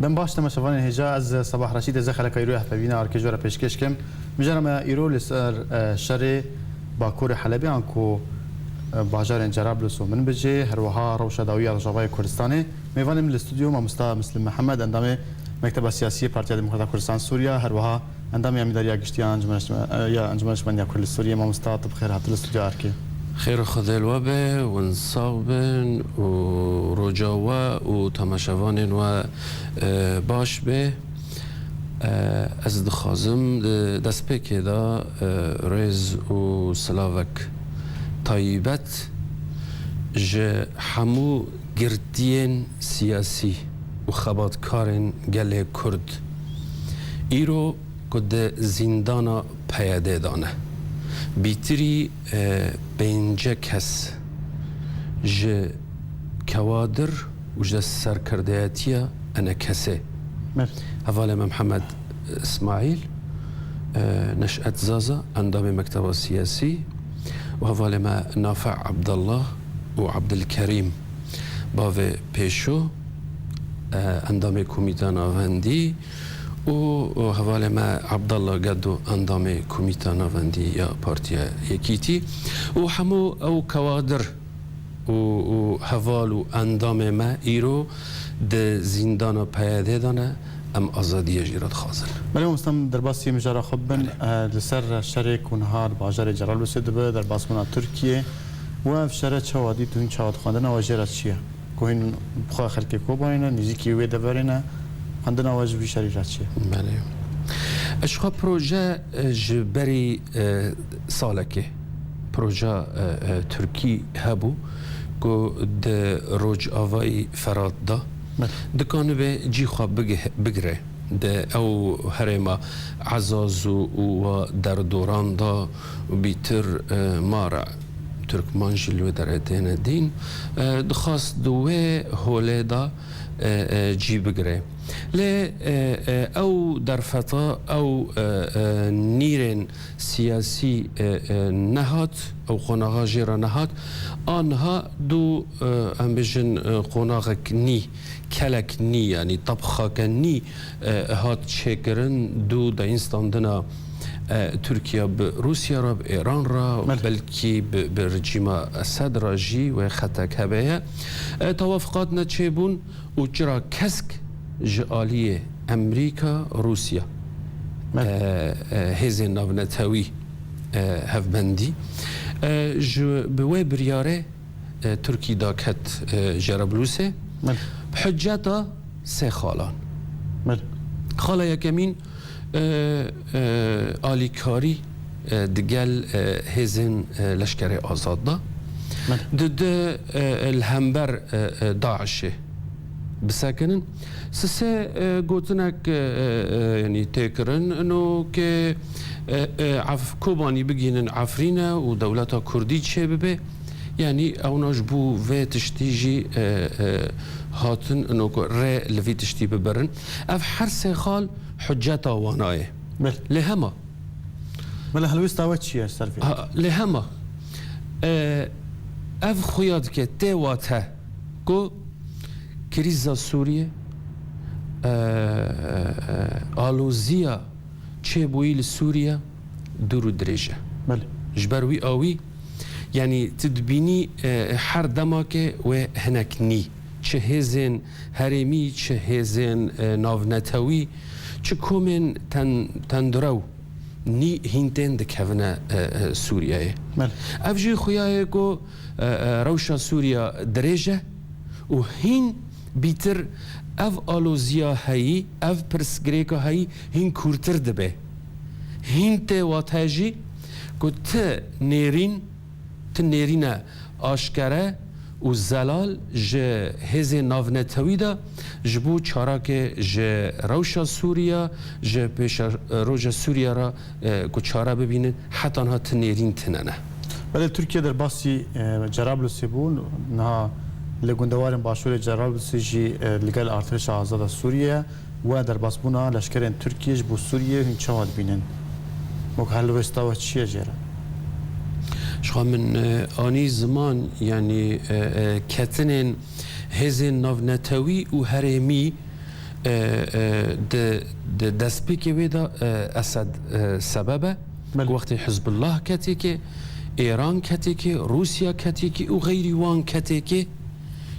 بن باش تماشاوان هجا از صباح رشید از خلک ایرو هفوینا ارکجورا پیشکش کم میجرم ایرو لسر شر باکور حلبی انکو باجار جرابلس و من بجه هر وها روشا داوی رجاوای کردستان میوانم الاستودیو ما مستر مسلم محمد اندام مکتب سیاسی پارتی دموکرات کردستان سوریا هر وها اندام امیداری گشتی انجمنش من کل سوریا ما مستر طب خیر هات الاستودیو ارکی خير خذ الوباء ونصابن ورجاوة وتماشوان وباش به از دخازم دست پیکی دا ریز و سلاوک طایبت جه همو گردین سیاسی و خباتکارن گله کرد ایرو کد زندانا پیاده دانه بیتری بینجا کس جه کوادر و جه سرکردهاتیا انا کسه حواله محمد اسماعیل نشأت زازا اندام مكتب سياسي وحواله ما نافع عبد الله وعبد الكريم باوه پیشو اندام کمیته ناوندی و حواله ما عبدالله قدو اندام کمیته ناوندی یا پارتی یکیتی و همو او کوادر و حوال و اندام ما ایرو ده زندان پیاده دانه ام آزادی جیراد خازن. بله مستم در باسی مجرا خبن لسر شرک و نهار باجار جلال وسید به در باس منا ترکیه و فشاره چوادی تو این چواد خواندن واجرات چیه؟ کوین بخوا خلک کو باینه نزیکی وی دورینه خواندن واجبی شریرات چیه؟ بله. اشخا پروژه جبری سالکه پروژه ترکی هبو کو د روج آوای فراد دا دکانه به جی خواب بگره ده او هرما عزاز و در دوران دا بیتر مارا ترکمان جلو در دین دین دخواست دوه هوله دا جی بگره لی او در فتا او نیرن سیاسی نهات او قناغا جیرا نهات آنها دو ام بجن قناغک نی کلک نی یعنی طبخاک نی هات چکرن دو دا اینستاندنا ترکیه به روسیه را به ایران را بلکی به رژیم اسد را جی و خطک هبه توافقات نچه بون و چرا کسک جالی امریکا روسیا هزین ناونتوی هفبندی به بریاره ترکی داکت جرابلوسه بحجتا سه خالان خاله یکمین آلیکاری دگل هزین لشکر آزاد دا دد الهمبر داعشه بساکنن سه گوتنک یعنی تکرن انو که کوبانی بگینن عفرینه و دولتا کردی چه ببه یعنی اوناش بو و تشتیجی هاتن انو که ره لوی تشتی ببرن اف هر سه خال حجت آوانایه لهما بله هلویست داوت چیه سرفی؟ لهما اف خویاد که تیواته که کریزا سوریه آلوزیا چه بویل سوریه دورو درجه بله جبروی آوی یعنی تدبینی هر دماکه و هنک نی چه هزین هرمی چه هزین ناونتوی چه کومن تندرو نی هینتن دکونه سوریه بله افجی خویای کو روشا سوریا درجه و هین بیتر اف آلوزیا هایی اف پرسگریکا هایی هین کورتر دبه هین ته واتجی کو ته نرین آشکره و زلال جه هز ناونتوی دا جبو چاراک جه روشا سوریا جه پیش روشا سوریا را کو چارا ببینن حتی آنها تنیرین تننه بله ترکیه در باسی جرابلس بون نه لگوندوارن باشور جرابلس جی لگل ارتش آزاد سوریه و در باس بونا لشکرین ترکیه بو سوریه هین چواد بینن مکهل وستاوت چیه جرا شخوا من آنی زمان یعنی کتنین هزین ناونتوی و هرمی د دسپیکی ویدا اسد سببه بله. وقتی حزب الله کتی که ایران کتی که روسیا کتی که و غیری وان کتی که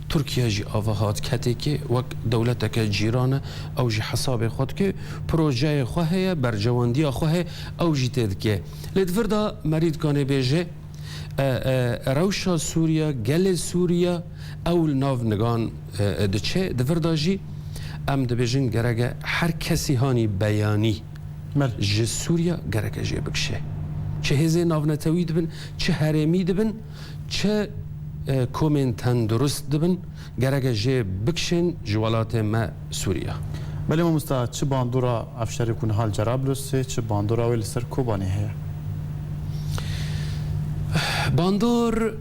ترکیه جی آواهات کتی که وک دولت که جیرانه او جی حساب خود که پروژه خواه برجواندی خواه او جی تید که لدور دا مرید کانه بیجه روشا سوریا گل سوریا اول ناو نگان دچه دور دا جی ام دبیجن گرگه هر کسی هانی بیانی جه سوریا گرگه جه بکشه چه هزه ناونتوی دبن چه هرمی دبن چه کومن تندرست دبن گرگه جه بکشن جوالات ما سوریا بله ما مستا چه باندورا افشاری کن حال جرابلسه چه باندورا ویل سر کوبانی هیا باندور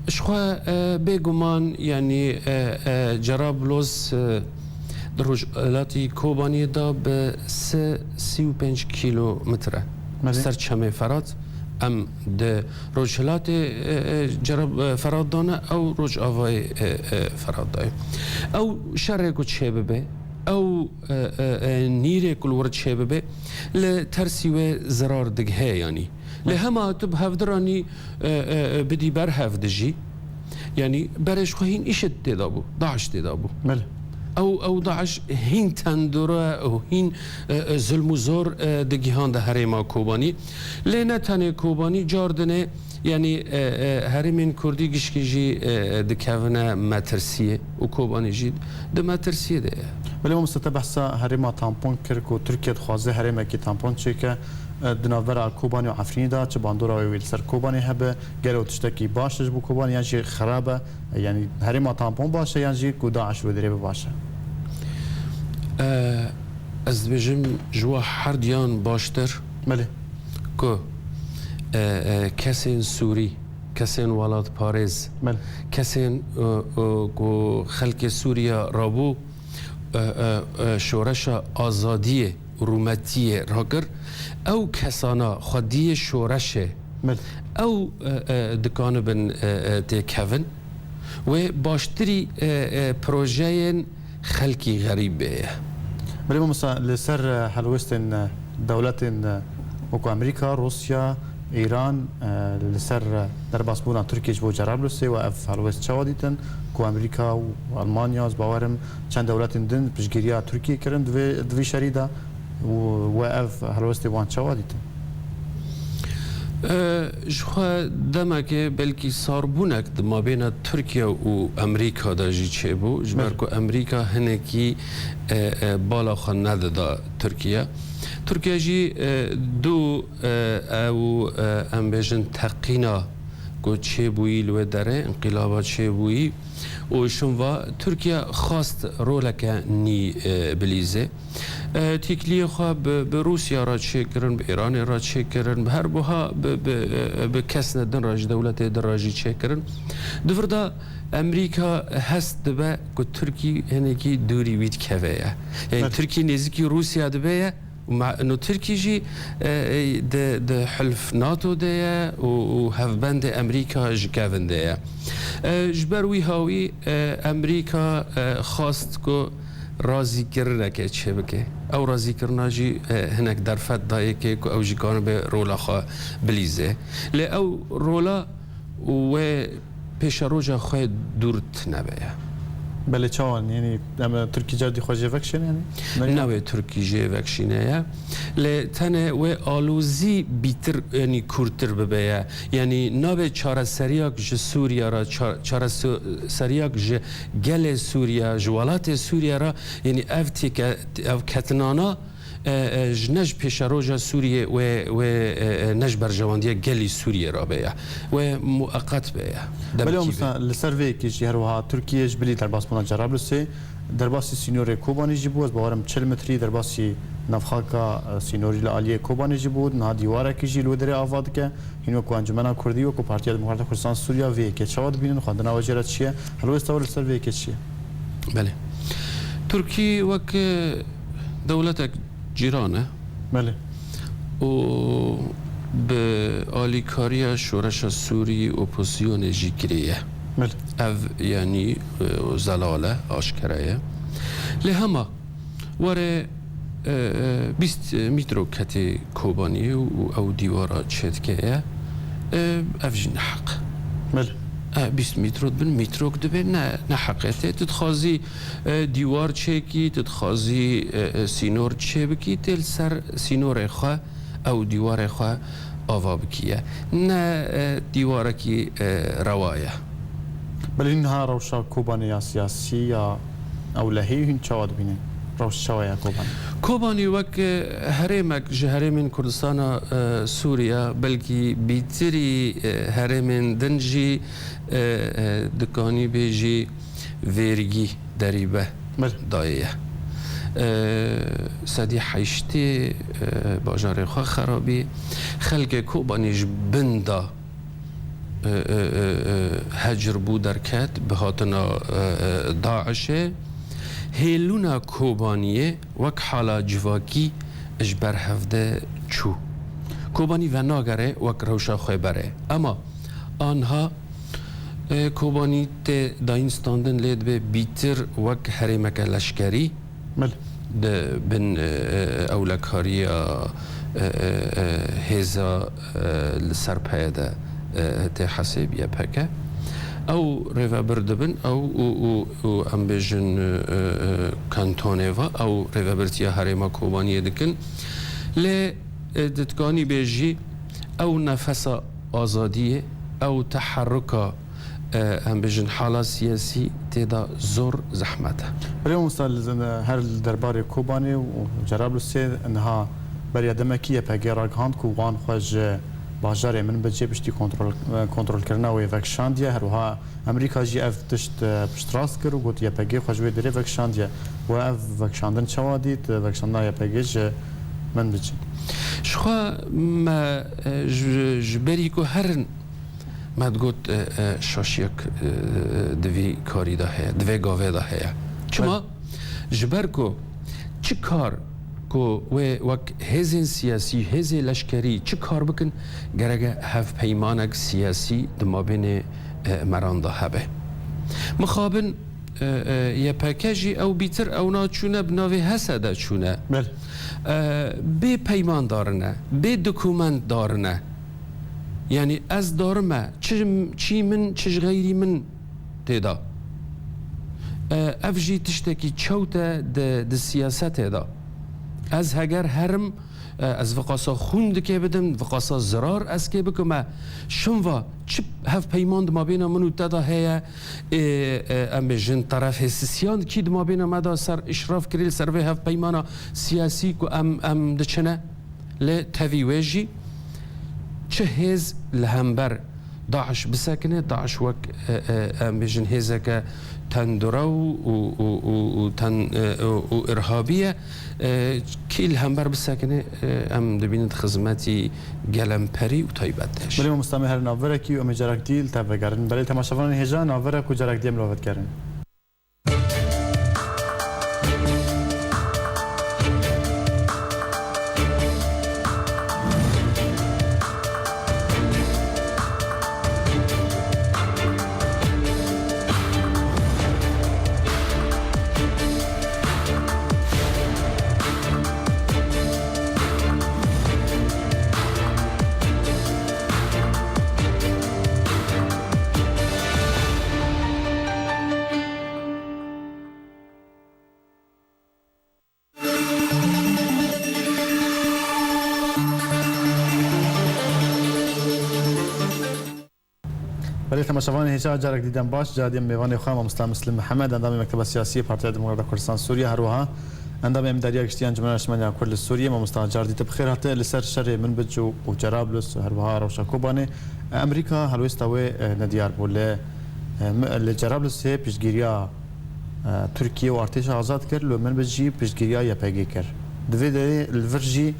شخوا بگمان یعنی جرابلس در رجلاتی کوبانی دا به 35 کیلومتره سر چمه فرات ام ده رجلات جرب فرات دانه او رج آوای فرات دای او شره کو چه ببه او نیره کل ورد چه ببه لترسیوه زرار دگه یعنی لهما تب هفدرانی بدی بر هفدجی یعنی برش خوهین ایشت دیدابو داعش دیدابو بله او داعش هین تندوره او هین ظلم و زور دگیهان ده هریما کوبانی لینه تنه کوبانی جاردنه یعنی هریمین کردی گشکی جی دکونه مترسیه و کوبانی جی ده مترسیه ده ولی ما مستبحثا هریما تامپون کرد که ترکیه خوازه هریما کی تامپون چه که دناور کوبانی و عفرینی دا چه باندورا ویل سر کوبانی هبه گلو تشتکی باشش بو کوبانی یعنی خرابه یعنی هریما تامپون باشه یعنی کو داعش و دریبه باشه از بجم جوا هردیان باشتر بله که کسین سوری کسین ولاد پاریز بله کسین که خلق سوریا رابو شورش آزادی رومتی راگر او کسانا خودی شورشه بله او دکان بن تکون و باشتری پروژه خلقی غریبه بله ما مثلا لسر حلوستن دولت وکو امریکا روسیا ایران لسر در باسبونا ترکیه بو جرابلسه و اف حلوست چوادیتن کو امریکا و المانیا از باورم چند دولت دن پشگیریا ترکیه کرن دوی شریدا و اف حلوست وان چوادیتن جخوا دمکه بلکی ساربونک ما بین ترکیه و امریکا داجی چه بو جبر که امریکا هنکی بالا خان ندادا ترکیه ترکیه جی دو او ام بیجن تقینا که چه بویی لو داره انقلابات چه بویی و شنوا ترکیه خواست رولک نی بلیزه تیکلی خواه به روسیا را چه کرن به ایران را چه کرن به هر بوها به کس ندن راج دولت دراجی چه کرن دفردا امریکا هست دبه که ترکی هنگی دوری وید کوه یعنی ترکی نزدیکی روسیا دبه نو ترکی جی ده حلف ناتو ده و هفبند امریکا جکاون ده جبروی هاوی امریکا خواست که رازی کرنه که چه بکه او رازی کرنه جی هنک درفت دایه که او جی کانه به رولا خواه بلیزه لی او رولا و پیش روژا خواه دورت نبه بله چون یعنی ترکی جادی خواجه وکشن یعنی نه ترکی جه وکشینه ل تنه و آلوزی بیتر یعنی کورتر ببیه یعنی ناب چاره سریاک ج سوریا را چاره سریاک ج گل سوریا جوالات سوریا را یعنی افتی که اف کتنانا نج پیش روژا سوریه و نج برجواندی گلی سوریه را بیا و مؤقت بیا بله مثلا لسروی که جهر وها ترکیه جبلی در باس بنا جرابلسه در باسی سینور کوبانی جی بود باورم 40 متری در باسی نفخاکا سینوری لالیه کوبانی جی بود نه دیواره کی جی لودری آواد که اینو کو انجمن کردی و کو پارتی دموکرات کردستان سوریا وی که چواد بینن خواندن واجرا چیه هلو استول سروی که چیه بله ترکی وک دولت جیرانه بله و به آلیکاری شورش سوری اپوزیون جیگریه بله او یعنی زلاله آشکره لهما وره 20 مترو كتي كوباني أو ديوارات شتكية أفجن حق بله 20 متر بن مترو دبه نه حقیقته تتخازی دیوار چکی تتخازی سینور چه بکی تل سر سینور خواه او دیوار خواه آوا بکیه نه دیوار کی روایه بله اینها روشا کوبانی یا سیاسی یا او لهی هن چواد بینه روش شوية كوباني كوباني وك هرمك جهرمين كردستان سوريا بلكي بيتري هرمين دنجي دكاني بيجي فيرجي دريبه دايه سدي حيشتي باجار خو خرابي خلق كوبانيش بندا هجر بو دركات بهاتنا داعشه هیلونا کوبانیه وک حالا جواکی اجبر هفته چو کوبانی و ناگره وک روشا خواه بره اما آنها کوبانی ته داینستاندن لید به بیتر وک هریمک لشکری بن اولکاری هزا لسرپایده ته حسابیه پکه او ريفا بردبن او ام بيجن كانتونيفا او ريفا برتيا هريما كوبانيه دكن ل دتكاني بيجي او نفس ازاديه او تحرك ام بيجن حاله سياسي تدا زور زحمته اليوم مستل هر الدرباري كوباني وجرابلس انها بريا دمكيه باغيراغ هاند كوان خوج باجار من بجي بشتي كنترول كرنا و فاكشانديا هروها امريكا جي اف تشت بشتراس كر وقلت يا باجي خوجوي دري فاكشانديا و اف فاكشاندن شواديت فاكشاندا يا باجي من بجي شخوا ما جبريكو هرن ما تقول شاشيك دوي كاري ده هي دوي غاوي ده هي چما جبركو چي كار کو وک هزین سیاسی هزی لشکری چه کار بکن گرگه هف پیمانک سیاسی دمابین مرانده هبه مخابن یا پاکیجی او بیتر او ناچونه بناوی حسده چونه به پیمان دارنه به دکومنت دارنه یعنی از دارمه چی من چش غیری من تیدا افجی تشتکی چوته د سیاست تیدا از هگر هرم از وقاسا خوند که بدم وقاسا زرار از که بکم شنوا چپ هف پیمان ما بین منو تدا هیا ام جن طرف سیان کی ما بین ما دا سر اشراف کریل سر و هف پیمانا سیاسی کو ام دچنه ل تویوجی چه هز لهمبر داعش بسکنه داعش وک ام جن هزکه تندرو و ارهابيه كل همبر بساكنه ام دبينت خدماتي گلمپری و تایبتش بله مستمع هر ناوره کی و مجرک دیل تابعگرن بله تماشاوان هجا ناوره کو جرک دیم لوت کردن بله تماشاوان هجا جرک دیدن باش جادیم میوان خواهم مستمع مسلم محمد اندام مکتب سیاسی پارتی دموکرات کردستان سوریه هروها اندام امدادی گشتیان جمهوری اسلامی کل سوریه مستمع جار دیت بخیر هاته لسر شر من بجو و جرابلس هروها روشا کوبانه امریکا هلوستاوی ندیار بوله لجرابلس پیشگیریا ترکیه و ارتش آزاد کرد لو من بجی پیشگیریا یا پیگی کرد دوید الورجی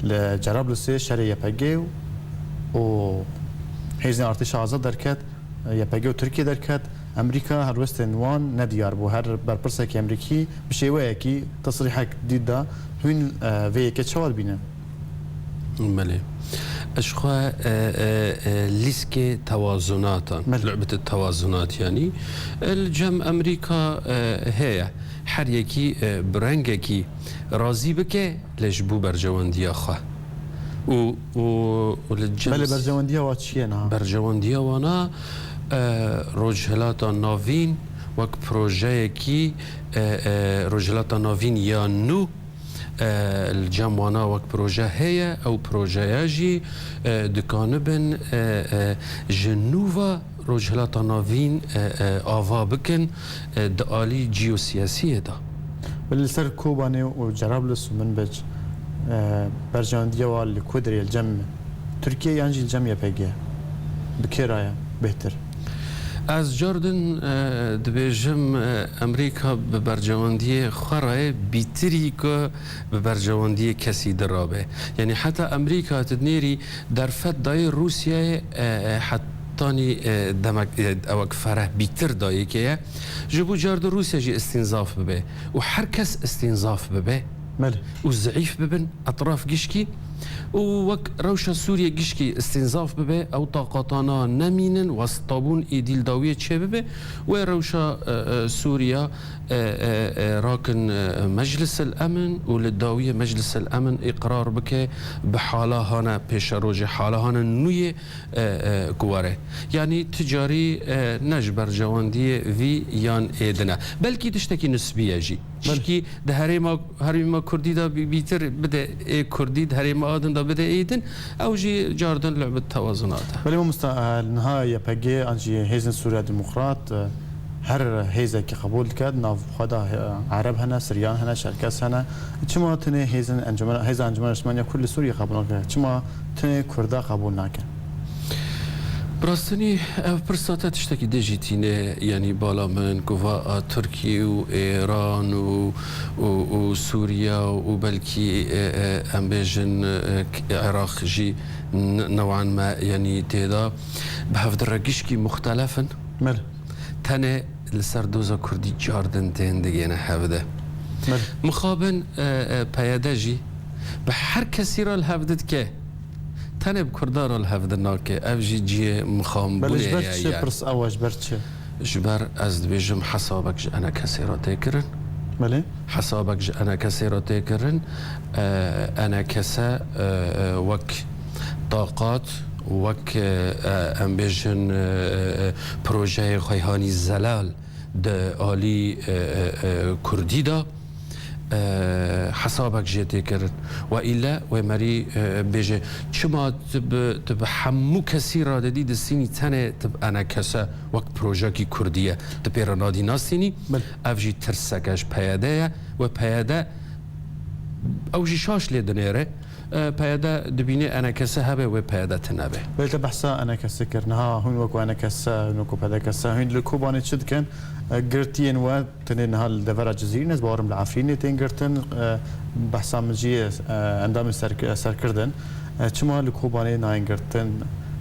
لجرابلس شر یا پیگی و حیزن ارتش آزاد درکت یا پیگو ترکیه درکت امریکا هر وست نوان ندیار بو هر برپرسه که امریکی بشیوه کی تصریح دیده هون وی که چوال بینه بله اشخوا لیسک توازنات لعبة التوازنات يعني الجم امريكا هي هر یکی برنگه کی راضی بکه لجبو برجواندی خواه و بله برجواندی ها چیه نه؟ برجواندی وانا رجحلاتا ناوین وک پروژه کی رجحلاتا ناوین یا نو الجمعنا وک پروژه هیا او پروژه جی دکانبن جنوبا رجحلاتا ناوین آوا بکن دعالی جیوسیاسیه دا بله سر کوبانه و جرابلس و من بج برجواندی ها لکودری الجمع ترکیه یانجی الجمع پیگه بکرایا بهتر از جاردن دبیجم امریکا به برجواندی خورای بیتری که به برجواندی کسی درابه یعنی حتی امریکا تدنیری در فدای روسیه حتی دمک اوک فرح بیتر دایی که جبو جارد روسیه جی استنزاف ببه و هر کس استنزاف ببه ماله و ضعیف ببن اطراف گشکی و وك روشا سوريا جشكي استنزاف ببه او طاقتانا نمينن واستابون ايديل داوية چه ببه و روشا سوريا راكن مجلس الامن وللداوية مجلس الامن اقرار بك بحالة هانا پیش روج حالة هانا نوية كواره يعني تجاري نجبر جواندية في يان ايدنا بلكي تشتكي نسبية جي تشتكي ده هريما كردي دا بيتر بده كردي ده هريما آدن دا بده ايدن او جي جاردن لعبة توازنات ولی ما النهاية بقى انجي هيزن سوريا ديمقراط هر هيزة كي قبول كاد ناف خدا عرب هنا سريان هنا شركاس هنا چما تنه هيزن انجمن هيزة انجمن عثمانية كل سوريا قبول ناكن چما تنه كردا قبول ناكن براستني برساتة تشتكي ديجيتينه يعني بالا من قوا تركيا وإيران وسوريا وبلكي أمبيجن عراق جي نوعا ما يعني تيدا بهفد الرقشكي مختلفا مل تاني السردوزا كردي جاردن تين دينا هفده مل مخابن بيادجي بحر كثيرا الهفدت كه تاني بكردار الهفدناك أفجي جي مخام بلش برتش برس أوج برتش جبر از بيجم حسابك أنا كثيرا تكرن ملي حسابك أنا كثيرا تكرن أنا كسا وك طاقات وك أمبيجن بروجي خيهاني الزلال ده آلي كردي دا حسابك جيتي كرن وإلا ومري بيجي شما تب حمو كثيرة دي السيني تاني تب أنا كسا وقت بروجاكي كردية تبير نادي ناسيني أفجي ترسكش بيادايا وبيادا أو جي شاش لي دنيري بيادا دبيني أنا كسا هبه وبيادا تنبه بلت بحثا أنا كسا كرنها هون وكو أنا كسا نوكو بيادا كسا هون لكوباني تشد كان قرتين وتنين هالدفرة جزيرة ناس بارم العفرين تين قرتن بحثا مجي عندما سركردن چما لكوباني ناين قرتن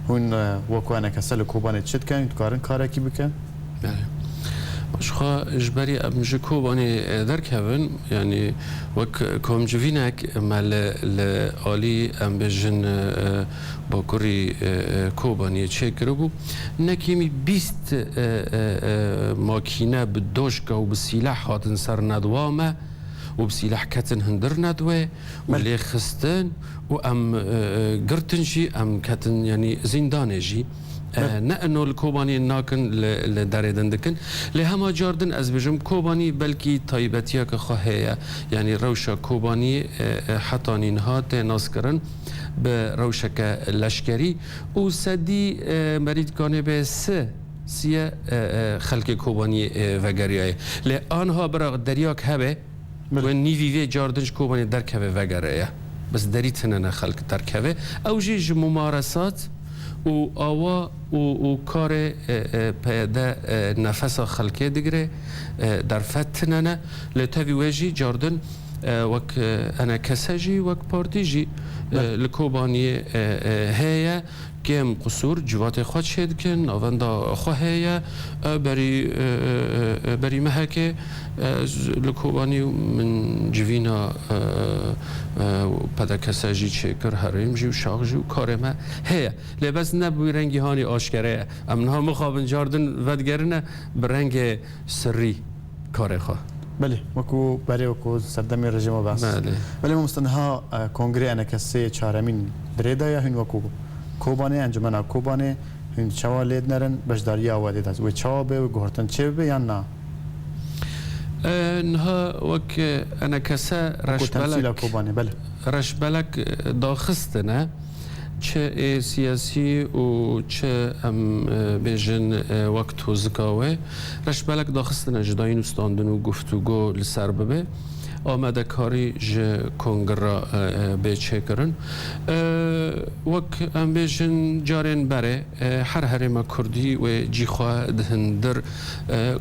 هون وكو أنا كسا لكوباني تشد كان يتقارن كاركي بكن اشخا اجباري امجي كوباني دركهن يعني وك كوم جوينك مال لالي ام بجن باكوري كوباني تشكربو نكيمي 20 ماكينه بالدوشكا وبالسلاح هاتن سر ندوامه وبسلاح كتن هندر ندوه واللي خستن وام قرتنجي ام كتن يعني زندانجي نأنو الكوباني ناكن لداريدن دكن لهما جاردن از بجم كوباني بلكي طيبتيا كخواهية يعني روشا كوباني حتى نهات ناس كرن بروشا كلشكري وسدي مريد كاني بس سيا خلق كوباني وغرياي لآنها برا درياك هبه ونيفي جاردنش كوباني درك هبه وغريا بس دريتنا خلق درك هبه او جيج ممارسات و آوا و کار پیدا نفس خلقه دیگره در فتنانه لطفی وجی جاردن وک انا کساجی وک پارتیجی لکوبانی هیا كم قصور جوات خود شد کن آوندا خواهی بری مهکه لکوبانی من جوینا پدا کساجی چکر هریم جو شاق جو کارما هیا لباس نبوی رنگی هانی آشکره امنها مخابن جاردن ودگرنه برنگ سری کار خواه بله وكو بري وكو سردمي رژیم بس بله مستنها کنگره انکسی چهارمین دريدا یا هن وكو کوبانه انجمن کوبانه هن چوا لید نرن بشداری آواده دست و چوا به و گهرتن چه به یا نه انها وك انکسه رشبلک داخستنه چه سیاسی و چه بیشن وقت وزکاوه رشبلک داخستنه جداین استاندن و گفتگو لسر ببه آمده کاری ج کنگرا بیچه کرن وک ام بیشن جارین بره هر ما کردی و جیخوا دهندر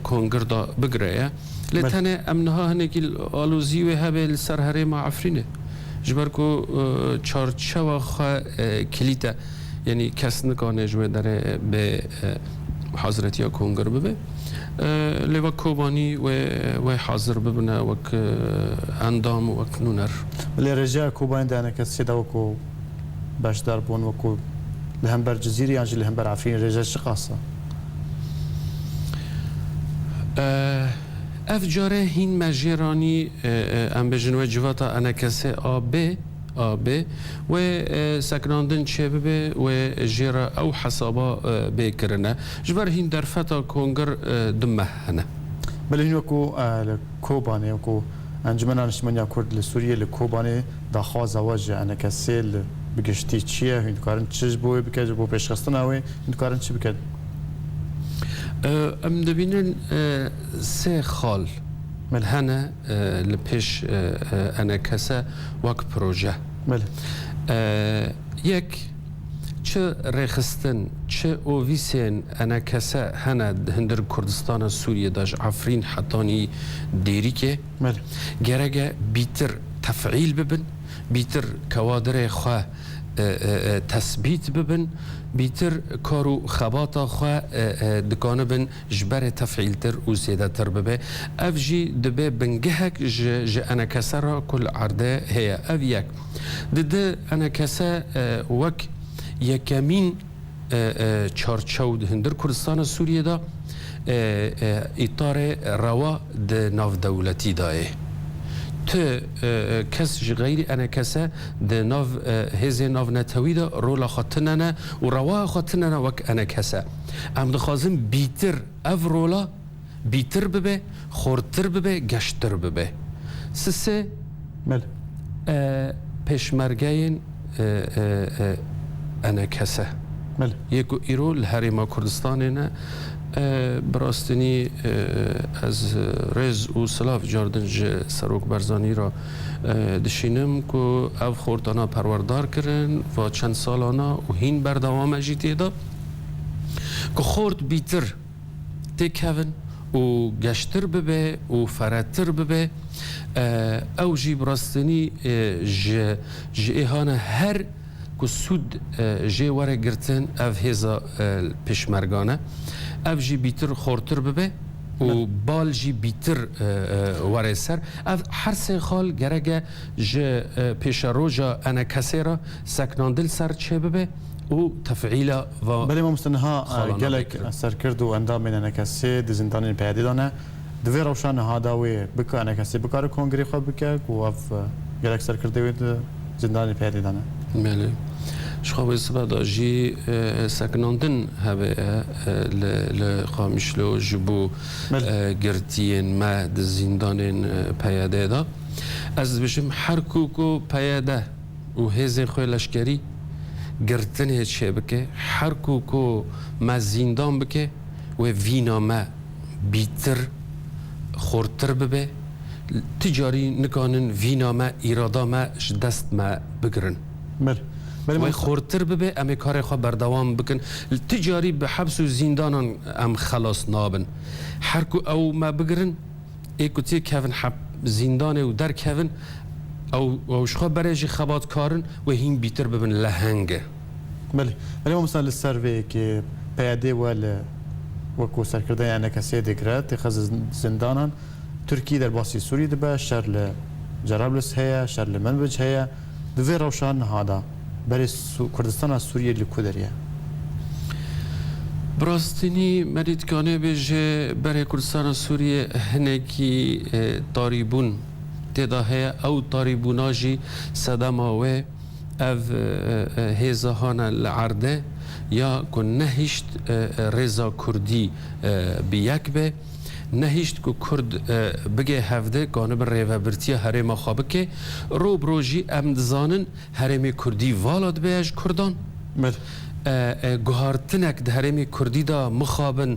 کنگر دا بگره لتنه امنها هنگی آلوزی و هبه لسر هر ما عفرینه جبرکو چارچوا خوا کلیتا یعنی کس نکانه جمع داره به حضرت یا کنگر ببه لیوا کوبانی و حاضر ببنه وک اندام وک نونر ولی رجاء کوبانی دانه کسی داوکو باشدار بون وکو لهم بر جزیری آنجی لهم بر عفرین رجاء شقاصه افجاره هین مجیرانی ام بجنوه جواتا انکسه آبه و سکناندن چه ببه و جیرا او حسابا بکرنه جبر هین در فتا کنگر دمه هنه بله هین وکو کوبانه وکو انجمن انشمانیا کرد لسوریه لکوبانه داخوا زواج انکسه بگشتی چیه هین کارن چیز بوی بکرد بو پیشخستن اوی هین کارن چی بکرد ام دبینن سه خال هنه لپیش انکسه وک پروژه یک چه رخستن چه اویسین انکسه هنه هندر کردستان سوریه داش عفرین حتانی دیری که گرگه بیتر تفعیل ببن بیتر کوادر خواه تثبیت ببن بیتر کارو خباتا خواه دکانه بن جبر تفعیل تر و زیده تر ببه اف جی دبه بنگهک جه انکسه را کل عرده هیا اف یک ده انکسه وک یکمین چارچود هندر کردستان سوریه دا اطار روا ده ناف دولتی دایه ت کس غیر انکسه ده ناف هز ناف نتوی دا رولا خاطننا و روا خاطننا وک انکسه ام دخوازم بیتر اف رولا بیتر ببه خورتر ببه گشتر ببه سسه پشمرگین انکسه یکو ایرو لحریما کردستان نه براستنی از رز و سلاف جاردنج سروک برزانی را دشینم که او خوردانا پروردار کرن و چند سالانا و هین بردوام جیتی دا که خورد بیتر تکهون و گشتر ببه و فراتر ببه او جی براستنی جهان هر که سود جه وره گرتن اف هزا پشمرگانه اف جی بیتر خورتر ببه و بال جی بیتر وره سر اف هر سه خال گرگه جه پیش روژا انکسه را سکناندل سر چه ببه و تفعیلا و بله ما مستنها گلک سر کرد و اندام من انکسه ده زندان پیاده دانه دوی روشان هاداوی بکا انکسه بکار کنگری خواه بکه و اف گلک سر کرده وید زندان پیاده دانه بله شخواب استفاده جی سکناندن هبه لقامشلو جبو گرتین ما ده زندان پیاده دا از بشم هر کوکو پیاده و هزین خوی لشکری گرتن چه بکه هر کوکو ما زندان بکه و وینا ما بیتر خورتر ببه تجاری نکانن وینا ما ایرادا ما دست ما بگرن و خورتر ببه امی کار خواه بردوام بکن تجاری به حبس و زندانان ام خلاص نابن هر کو او ما بگرن ایکو تی کهون حب زندانه و در کهون او شخواه برای خبات کارن و هین بیتر ببن لهنگه بله ما مثلا لسروی که پیاده وکو سرکرده انکسه دگرد تخز زندانان ترکی در باسی سوری دبه شر لجرابلس هیا شر لمنبج هیا دوی روشان هادا برای کردستان سوریه لکو دریه براستنی مریدکانه بجه برای کردستان سوریه هنکی طاریبون تداهه او طاریبوناجی صدماوه او هزهان العرده یا کن نهشت رضا کردی بیک به نهشت که کرد بگه هفته گانه بر ریوبرتی هرم خوابه که رو بروژی امدزانن هرم کردی والاد بیش کردان گوهارتنک ده هرم کردی دا مخابن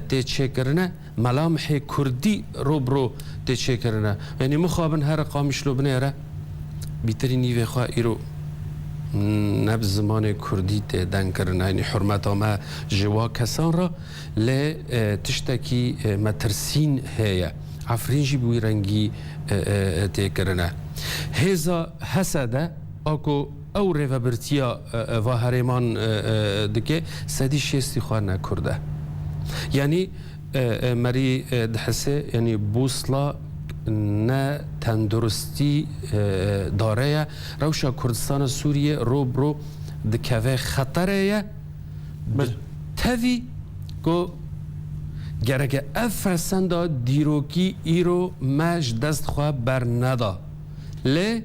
تیچه کرنه ملامح کردی رو برو تیچه کرنه یعنی مخابن هر قامش لو بنیره بیتری نیوه خواه ایرو نب زمان کردی تدن کرنه یعنی حرمت آمه جوا کسان را لی تشتکی مترسین هیا عفرینجی بوی رنگی تی کرنه هزا حسده اکو او ریوبرتیا و هرمان دکه سدی شستی خواه نکرده یعنی مری دحسه یعنی بوصله نه تندرستی داره روشا کردستان سوریه رو برو دکوه خطره تاوی که گرگه افرسنده دیروکی ایرو مج دست خواه بر ندا لی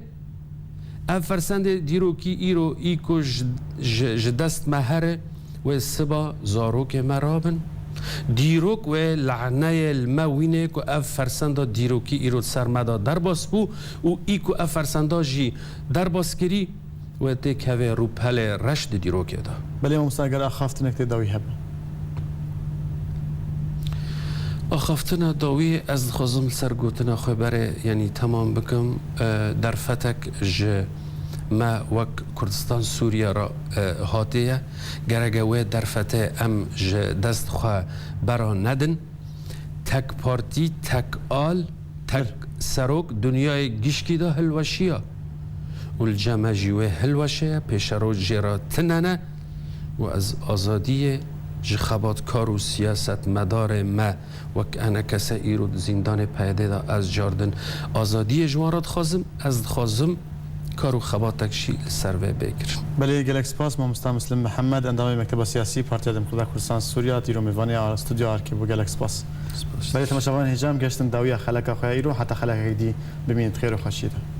افرسنده دیروکی ایرو ایکو جدست مهره و سبا زاروک مرابن دیروک و لعنه الموینه که افرسنده دیروکی ایرو سرمدا در باس بو و ایکو افرسنده جی در باس کری و تکوه رو پل رشد دیروکه دا بله ما مستاگر اخافتنک تداوی هبه آخافتنا داوی از خوزم سرگوتنا خبره یعنی تمام بکم در فتک ما وک کردستان سوریه را هاتیه گرگوه در فتح ام دست خواه برا ندن تک پارتی تک آل تک سروک دنیای گشکی دا هلوشیه والجمع جیوه هلوشه پیش رو جرا تننه و از آزادی جخبات کار و سیاست مدار ما وک انا کسا ایرو زندان پیده دا از جاردن آزادی جوارات خازم از خازم کارو خباتك شيء السرفي بكر. بله جالكس باس ما مستعمل مسلم محمد اندامي مكتب سياسي بارتي ديمقراطية كردستان سوريا تيرو ميفاني على استوديو اركيب وجالكس باس. بله تماشاوان هجام گشتن داوية خلقة خيرو حتى خلقة دي بمين خير وخشيته.